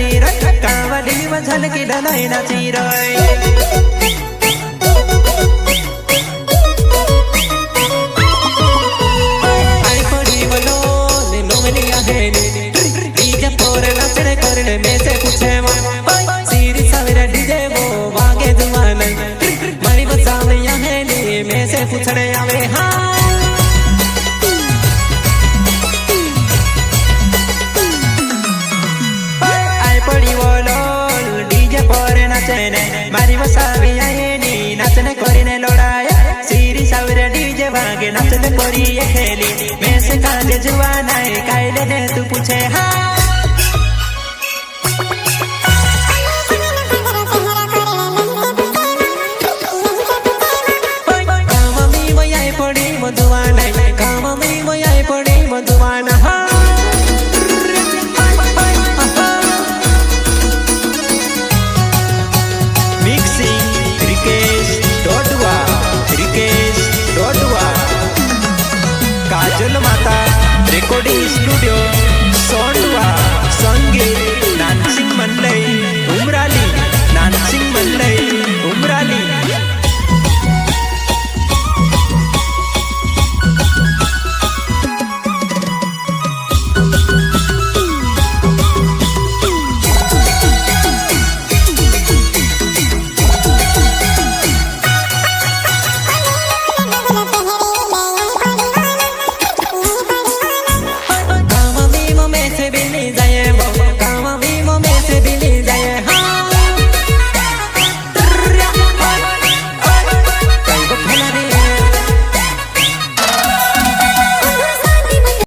नाची रे कावड़ी में झलकी डलाई नाची रे आई पड़ी बोलो ने लोमनिया है ने डीजे पर नाचने करने में से पूछे सीरी सवेरा डीजे वो वागे जुबान मारी बसावैया है ने में से पूछने आवे हाँ मारी वसाविया ये नाचने कोरीने लोड़ाया सीरी सावरे डीजे वागे नाचने कोरी ये खेली मैं से काले जुआना है कायले ने तू पूछे हाँ काममी मोयाई पड़ी मधुआना काममी मोयाई पड़ी मधुआना हाँ काजल माता रिकॉर्डिंग स्टूडियो